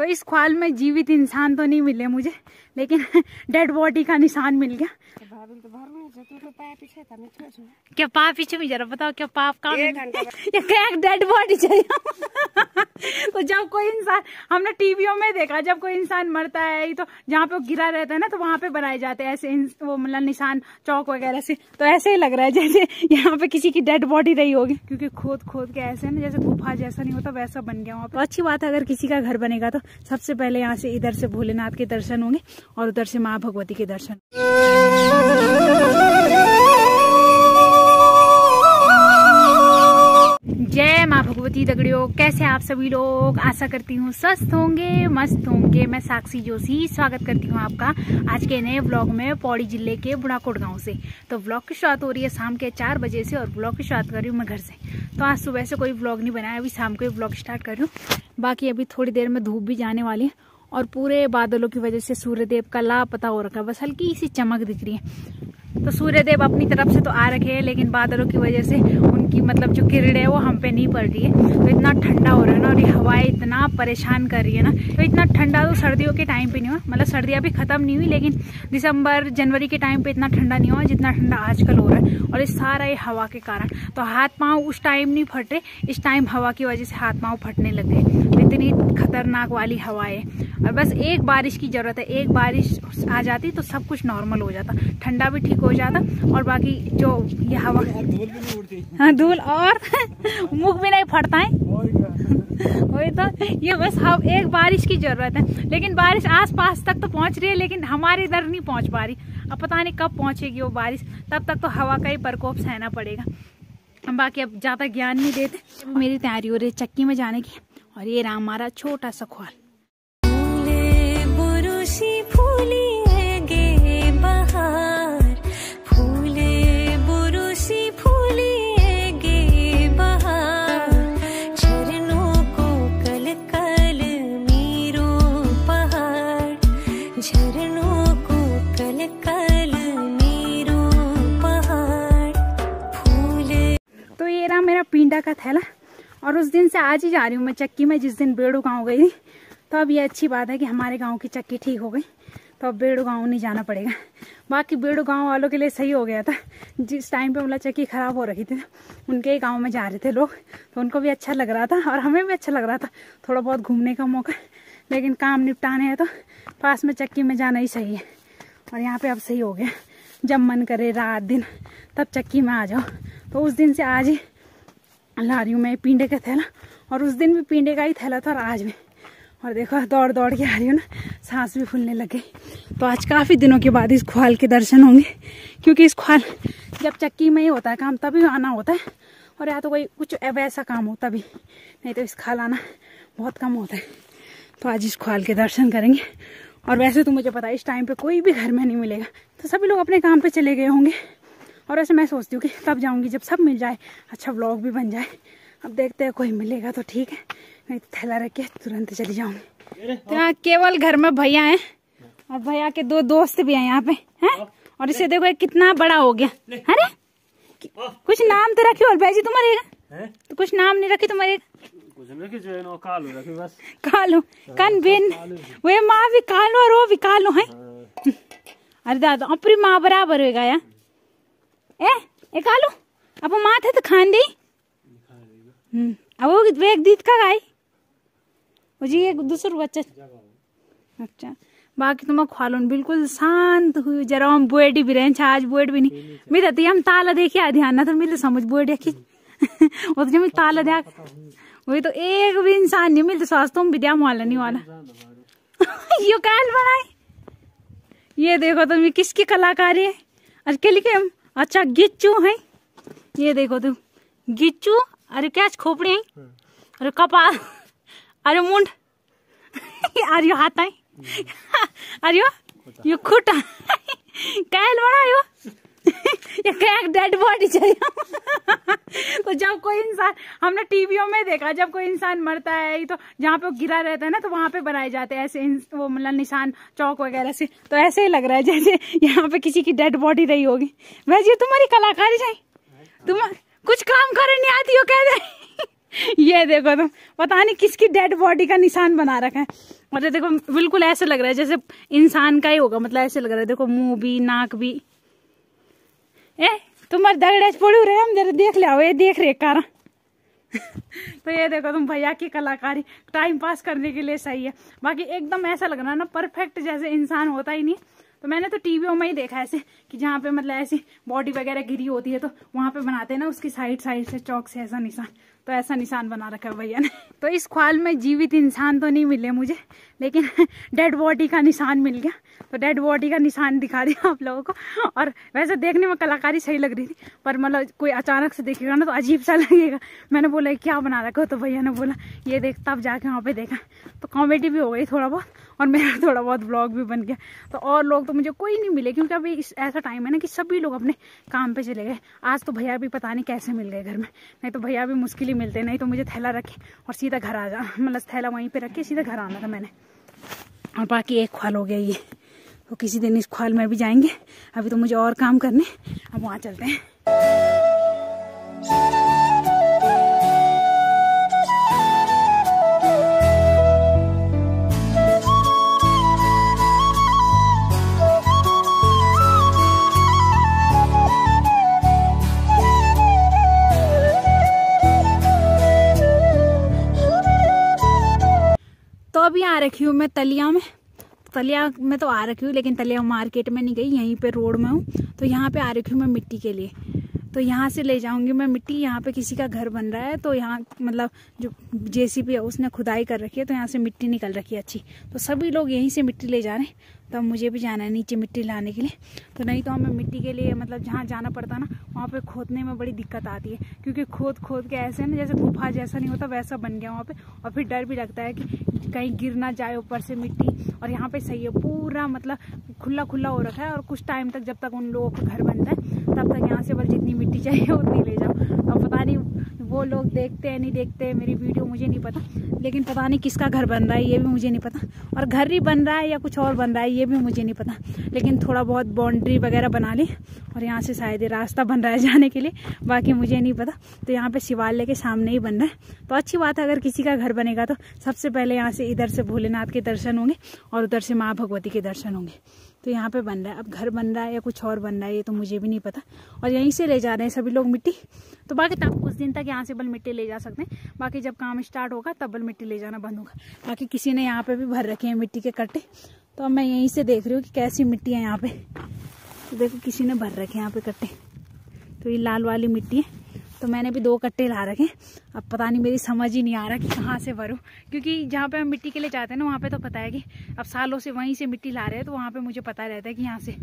तो इस ख्वाल में जीवित इंसान तो नहीं मिले मुझे, लेकिन डेड बॉडी का निशान मिल गया। क्या पाप पीछे भी जरा बताओ, क्या पाप का डेड बॉडी चाहिए। तो जब कोई इंसान, हमने टीवियों में देखा, जब कोई इंसान मरता है तो जहाँ पे वो गिरा रहता है ना, तो वहां पे बनाए जाते हैं ऐसे वो मतलब निशान चौक वगैरह से। तो ऐसे ही लग रहा है जैसे यहाँ पे किसी की डेड बॉडी रही होगी, क्योंकि खोद खोद के ऐसे ना, जैसे गुफा जैसा नहीं होता वैसा बन गया वहाँ पे। तो अच्छी बात है, अगर किसी का घर बनेगा तो सबसे पहले यहाँ से इधर से भोलेनाथ के दर्शन होंगे और उधर से माँ भगवती के दर्शन। जय माँ भगवती दगड़ियों, कैसे आप सभी लोग? आशा करती हूँ स्वस्थ होंगे, मस्त होंगे। मैं साक्षी जोशी स्वागत करती हूँ आपका आज के नए व्लॉग में पौड़ी जिले के बुढ़ाकोट गांव से। तो व्लॉग की शुरुआत हो रही है शाम के 4 बजे से और व्लॉग की शुरुआत कर रही हूँ मैं घर से। तो आज सुबह से कोई व्लॉग नहीं बनाया, अभी शाम को ही व्लॉग स्टार्ट कर रही हूँ। बाकी अभी थोड़ी देर में धूप भी जाने वाली है और पूरे बादलों की वजह से सूर्यदेव का लापता हो रखा है, बस हल्की सी चमक दिख रही है। तो सूर्यदेव अपनी तरफ से तो आ रखे हैं, लेकिन बादलों की वजह से उनकी मतलब जो किरण है वो हम पे नहीं पड़ रही है। तो इतना ठंडा हो रहा है ना, और ये हवाएं इतना परेशान कर रही है ना। तो इतना ठंडा तो सर्दियों के टाइम पे नहीं हुआ, मतलब सर्दियां भी खत्म नहीं हुई, लेकिन दिसंबर जनवरी के टाइम पे इतना ठंडा नहीं हुआ जितना ठंडा आजकल हो रहा है। और इस सारा ये हवा के कारण तो हाथ पाँव उस टाइम नहीं फट रहे, इस टाइम हवा की वजह से हाथ पाँव फटने लग गए। इतनी खतरनाक वाली हवा है। और बस एक बारिश की जरूरत है, एक बारिश आ जाती तो सब कुछ नॉर्मल हो जाता, ठंडा भी ठीक हो जाता और बाकी जो ये हवा, हाँ धूल और मुख भी नहीं फटता है। वही तो, ये बस हम एक बारिश की जरूरत है। लेकिन बारिश आस पास तक तो पहुंच रही है, लेकिन हमारे इधर नहीं पहुंच पा रही। अब पता नहीं कब पहुंचेगी वो बारिश, तब तक तो हवा का ही प्रकोप सहना पड़ेगा। बाकी अब ज्यादा ज्ञान नहीं देते। मेरी तैयारी हो रही है चक्की में जाने की, और ये रहा हमारा छोटा सा ख्वाल। तो ये रहा मेरा पिंडा का थैला, और उस दिन से आज ही जा रही हूँ मैं चक्की में, जिस दिन बेड़ू गाँव गई थी। तो अब ये अच्छी बात है कि हमारे गांव की चक्की ठीक हो गई, तो अब बेड़ू गांव नहीं जाना पड़ेगा। बाकी बेड़ू गांव वालों के लिए सही हो गया था, जिस टाइम पे मतलब चक्की खराब हो रही थी उनके ही गांव में जा रहे थे लोग, तो उनको भी अच्छा लग रहा था और हमें भी अच्छा लग रहा था, थोड़ा बहुत घूमने का मौका। लेकिन काम निपटाने है तो पास में चक्की में जाना ही सही है। और यहाँ पे अब सही हो गया, जब मन करे रात दिन तब चक्की में आ जाओ। तो उस दिन से आज ही ला रही हूँ मैं पींडे का थैला, और उस दिन भी पींडे का ही थैला था और आज भी। और देखो दौड़ दौड़ के आ रही हूँ ना, सांस भी फूलने लग गई। तो आज काफी दिनों के बाद इस ख्वाल के दर्शन होंगे, क्योंकि इस ख्वाल जब चक्की में ही होता है काम तभी आना होता है, और या तो कोई कुछ वैसा काम हो तभी, नहीं तो इस ख्वाल आना बहुत कम होता है। तो आज इस ख्वाल के दर्शन करेंगे। और वैसे तो मुझे पता है इस टाइम पे कोई भी घर में नहीं मिलेगा, तो सभी लोग अपने काम पे चले गए होंगे। और ऐसे मैं सोचती हूँ कि तब जाऊँगी जब सब मिल जाए, अच्छा व्लॉग भी बन जाए। अब देखते हैं, कोई मिलेगा तो ठीक है, नहीं तो थैला रख के तुरंत चली जाऊंगी। तो यहाँ केवल घर में भैया हैं, और भैया के 2 दोस्त भी हैं यहाँ पे हैं। और इसे देखो कितना बड़ा हो गया। अरे कुछ नाम तो रखे और भाई तुम्हारे, तो कुछ नाम नहीं रखे तुम्हारे? कालू कन बिन वे माँ भी कालो और वो भी कालो है। अरे दादा अपनी माँ बराबर होगा यार। ए कालू अब माँ थे तो खान दे। अब वो वेग दीद का गाय वो जी एक दूसरा बच्चा। अच्छा बाकी तुम ख्वालों बिल्कुल शांत हुई, जरा हम बुएडी भी रहे आज बुएड भी नहीं मिलता थी। हम ताला देखे ध्यान ना तो मिले समझ बुएड की वो तो जब ताला दिया वही, तो एक भी इंसान नहीं मिलता। स्वास्थ्य तुम विद्या वाला नहीं वाला यो कैल बनाए। ये देखो तुम ये किसकी कलाकारी है? अरे लिखे हम अच्छा गिच्चू है, ये देखो तुम गिच्चू। अरे क्या खोपड़ी है, अरे कपाल, अरे मुंड, अरे यो हाथ है, अरे यो खुटा कैल बड़ा यो ये क्या डेड बॉडी चाहिए। तो जब कोई इंसान, हमने टीवियों में देखा, जब कोई इंसान मरता है तो जहाँ पे वो गिरा रहता है ना, तो वहां पे बनाए जाते हैं ऐसे वो मतलब निशान चौक वगैरह से। तो ऐसे ही लग रहा है जैसे यहाँ पे किसी की डेड बॉडी रही होगी। वैसे तुम्हारी कलाकारी चाहिए, तुम कुछ काम करे नहीं आती हो कह दे। ये देखो तुम, पता नहीं किसकी डेड बॉडी का निशान बना रखा है। और ये देखो बिल्कुल ऐसे लग रहा है जैसे इंसान का ही होगा, मतलब ऐसे लग रहा है। देखो मुंह भी, नाक भी। तुम्हारे दगड़े पड़ू रहे, हम जरा देख ले, ये देख रहे कारा। तो ये देखो तुम, भैया की कलाकारी टाइम पास करने के लिए सही है। बाकी एकदम ऐसा लग रहा है ना परफेक्ट, जैसे इंसान होता ही नहीं। तो मैंने तो टीवीओ में ही देखा ऐसे कि जहाँ पे मतलब ऐसी बॉडी वगैरह गिरी होती है तो वहां पे बनाते हैं ना उसकी साइड से चौक से ऐसा निशान। तो ऐसा निशान बना रखा है भैया ने। तो इस ख्वाल में जीवित इंसान तो नहीं मिले मुझे, लेकिन डेड बॉडी का निशान मिल गया। तो डेड बॉडी का निशान दिखा दिया आप लोगों को। और वैसे देखने में कलाकारी सही लग रही थी, पर मतलब कोई अचानक से देखेगा ना तो अजीब सा लगेगा। मैंने बोला क्या बना रखा हो, तो भैया ने बोला ये देख, तब जाके वहाँ पे देखा। तो कॉमेडी भी हो गई थोड़ा बहुत, और मेरा थोड़ा बहुत ब्लॉग भी बन गया। तो और लोग तो मुझे कोई नहीं मिले, क्योंकि अभी ऐसा टाइम है ना कि सभी लोग अपने काम पे चले गए। आज तो भैया भी पता नहीं कैसे मिल गए घर में, नहीं तो भैया भी मुश्किल ही मिलते, नहीं तो मुझे थैला रखे और सीधा घर आ जा, मतलब थैला वहीं पे रख के सीधा घर आना था मैंने। और बाकी एक ख्वाल हो गया ये, तो किसी दिन इस ख्वाल में भी जाएंगे। अभी तो मुझे और काम करने, अब वहाँ चलते हैं। तो अभी आ रखी हूँ मैं तलिया में। तलिया में तो आ रखी हूँ, लेकिन तलिया मार्केट में नहीं गई, यहीं पे रोड में हूँ। तो यहाँ पे आ रखी हूँ मैं मिट्टी के लिए। तो यहाँ से ले जाऊंगी मैं मिट्टी। यहाँ पे किसी का घर बन रहा है, तो यहाँ मतलब जो जेसीबी है उसने खुदाई कर रखी है, तो यहाँ से मिट्टी निकल रखी है अच्छी। तो सभी लोग यहीं से मिट्टी ले जा रहे हैं। तो अब मुझे भी जाना है नीचे मिट्टी लाने के लिए। तो नहीं तो हमें मिट्टी के लिए मतलब जहाँ जाना पड़ता ना, वहाँ पे खोदने में बड़ी दिक्कत आती है, क्योंकि खोद के ऐसे ना जैसे गुफा जैसा नहीं होता वैसा बन गया वहाँ पे। और फिर डर भी लगता है कि कहीं गिर ना जाए ऊपर से मिट्टी। और यहाँ पे सही है, पूरा मतलब खुला हो रखा है। और कुछ टाइम तक, जब तक उन लोगों का घर बनता है, तब तक यहाँ से बस जितनी मिट्टी चाहिए उतनी ले जाओ। अब पता नहीं वो लोग देखते हैं नहीं देखते हैं मेरी वीडियो, मुझे नहीं पता। लेकिन पता नहीं किसका घर बन रहा है ये भी मुझे नहीं पता, और घर ही बन रहा है या कुछ और बन रहा है ये भी मुझे नहीं पता। लेकिन थोड़ा बहुत बाउंड्री वगैरह बना ली, और यहाँ से शायद रास्ता बन रहा है जाने के लिए, बाकी मुझे नहीं पता। तो यहाँ पे शिवालय के सामने ही बन रहा है, तो अच्छी बात है। अगर किसी का घर बनेगा तो सबसे पहले यहाँ से इधर से भोलेनाथ के दर्शन होंगे और उधर से माँ भगवती के दर्शन होंगे। तो यहाँ पे बन रहा है, अब घर बन रहा है या कुछ और बन रहा है ये तो मुझे भी नहीं पता। और यहीं से ले जा रहे हैं सभी लोग मिट्टी। तो बाकी तब कुछ दिन तक यहाँ से बल मिट्टी ले जा सकते हैं, बाकी जब काम स्टार्ट होगा तब बल मिट्टी ले जाना बंद होगा। बाकी किसी ने यहाँ पे भी भर रखे हैं मिट्टी के कट्टे, तो अब मैं यहीं से देख रही हूँ कि कैसी मिट्टी है यहाँ पे। तो देखो किसी ने भर रखे हैं यहाँ पे कट्टे, तो ये लाल वाली मिट्टी है। तो मैंने भी 2 कट्टे ला रखे। अब पता नहीं, मेरी समझ ही नहीं आ रहा कि कहाँ से भरूं, क्योंकि जहाँ पे हम मिट्टी के लिए जाते हैं ना, वहाँ पे तो पता है कि अब सालों से वहीं से मिट्टी ला रहे हैं, तो वहाँ पे मुझे पता रहता है कि यहाँ से।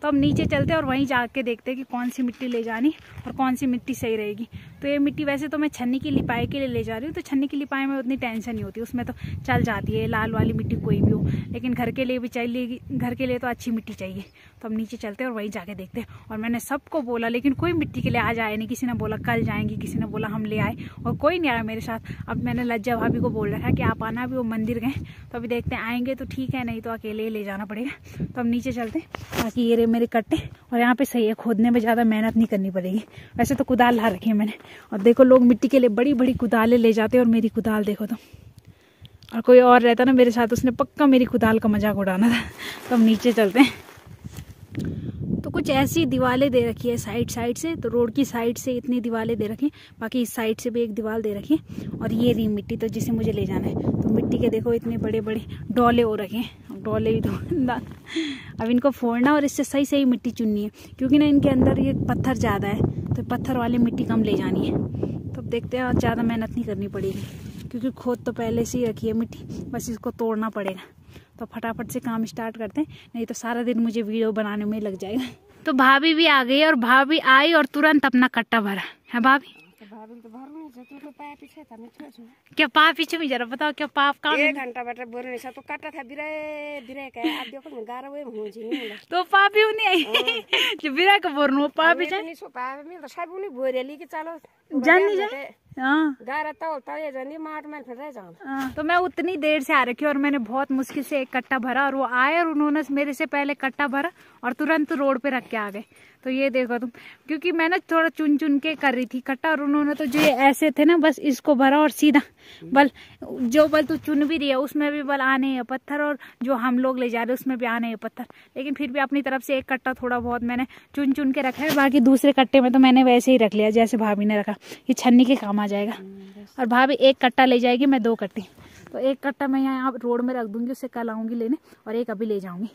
तो अब नीचे चलते हैं और वहीं जाके देखते हैं कि कौन सी मिट्टी ले जानी और कौन सी मिट्टी सही रहेगी। तो ये मिट्टी वैसे तो मैं छन्नी की लिपाई के लिए ले जा रही हूँ, तो छन्नी की लिपाई में उतनी टेंशन नहीं होती, उसमें तो चल जाती है लाल वाली मिट्टी कोई भी हो। लेकिन घर के लिए भी चाहिए, घर के लिए तो अच्छी मिट्टी चाहिए। तो अब नीचे चलते हैं और वहीं जाके देखते हैं। और मैंने सबको बोला, लेकिन कोई मिट्टी के लिए आज आया नहीं। किसी ने बोला कल जाएंगी, किसी ने बोला हम ले आए, और कोई नहीं आया मेरे साथ। अब मैंने लज्जा भाभी को बोल रखा है कि आप आना, भी वो मंदिर गए। तो अभी देखते हैं, आएंगे तो ठीक है, नहीं तो अकेले ही ले जाना पड़ेगा। तो अब नीचे चलते हैं। बाकी ये रहे मेरे कट्टे, और यहाँ पे सही है, खोदने में ज़्यादा मेहनत नहीं करनी पड़ेगी। वैसे तो कुदाल ला रखी है मैंने, और देखो लोग मिट्टी के लिए बड़ी बड़ी कुदालें ले जाते हैं, और मेरी कुदाल देखो तो। और कोई और रहता ना मेरे साथ, उसने पक्का मेरी कुदाल का मजाक उड़ाना था। तो हम नीचे चलते हैं। तो कुछ ऐसी दीवारें दे रखी है साइड से, तो रोड की साइड से इतनी दीवारें दे रखी हैं, बाकी इस साइड से भी एक दीवार दे रखी है। और ये रही मिट्टी, तो जिसे मुझे ले जाना है। तो मिट्टी के देखो इतने बड़े बड़े डोले हो रखे हैं, डोले भी तो अब इनको फोड़ना और इससे सही सही मिट्टी चुननी है, क्योंकि ना इनके अंदर ये पत्थर ज़्यादा है, तो पत्थर वाली मिट्टी कम ले जानी है। तो अब देखते हैं, ज़्यादा मेहनत नहीं करनी पड़ेगी, क्योंकि खोद तो पहले से ही रखी है मिट्टी, बस इसको तोड़ना पड़ेगा। तो फटाफट से काम स्टार्ट करते हैं, नहीं तो सारा दिन मुझे वीडियो बनाने में लग जाएगा। तो भाभी भी आ गई, और भाभी आई और तुरंत अपना कट्टा भरा है। भाभी क्या पा पीछे में जरा बताओ, क्या पाप का 1 घंटा बैठे बोलने से तो काटा था बिरे का। आप देखो मैं 11 बजे मुझे नहीं तो पापी नहीं आई जो बिरा का बोरनो पा पीछे नहीं सो पा मैं तो सब नहीं बोरेली के चलो जान नहीं जाए हाँ गारा तो ये जानी माट में फिर रह जाऊँ। तो मैं उतनी देर से आ रखी और मैंने बहुत मुश्किल से एक कट्टा भरा और वो आए और उन्होंने मेरे से पहले कट्टा भरा और तुरंत रोड पे रख के आ गए। तो ये देखो तुम, क्योंकि मैं ना थोड़ा चुन चुन के कर रही थी कट्टा और उन्होंने तो जो ऐसे थे ना बस इसको भरा और सीधा बल जो बल तू चुन भी रही है उसमें भी बल आने हैं पत्थर और जो हम लोग ले जा रहे हैं उसमें भी आने हैं पत्थर। लेकिन फिर भी अपनी तरफ से एक कट्टा थोड़ा बहुत मैंने चुन चुन के रखा है, बाकी दूसरे कट्टे में तो मैंने वैसे ही रख लिया जैसे भाभी ने रखा। ये छन्नी के काम आ जाएगा और भाभी एक कट्टा ले जाएगी, मैं 2 कट्टे। तो एक कट्टा मैं यहाँ रोड में रख दूंगी, उससे कल आऊंगी लेने और एक अभी ले जाऊंगी।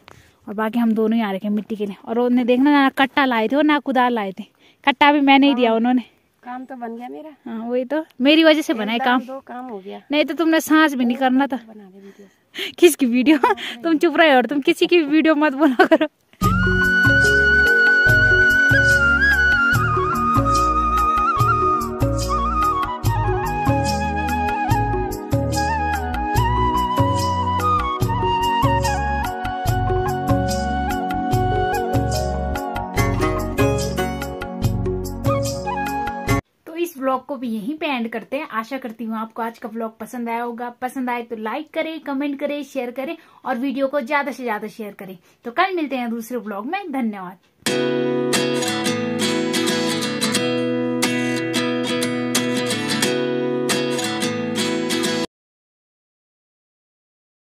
और बाकी हम दोनों ही आ रखे हैं मिट्टी के लिए। और उन्होंने देखना ना कट्टा लाए थे और ना कुदाल लाए थे, कट्टा भी मैंने ही दिया उन्होंने। काम तो बन गया मेरा। हाँ वही तो मेरी वजह से बना है काम। 2 काम हो गया, नहीं नहीं तो तुमने सांस भी नहीं करना था। बना दे वीडियो। किसकी वीडियो? तुम चुप रहे और तुम किसी की वीडियो मत बना करो। व्लॉग को भी यहीं पे एंड करते हैं। आशा करती हूँ आपको आज का व्लॉग पसंद आया होगा। पसंद आए तो लाइक करें, कमेंट करें, शेयर करें और वीडियो को ज्यादा से ज्यादा शेयर करें। तो कल मिलते हैं दूसरे व्लॉग में। धन्यवाद।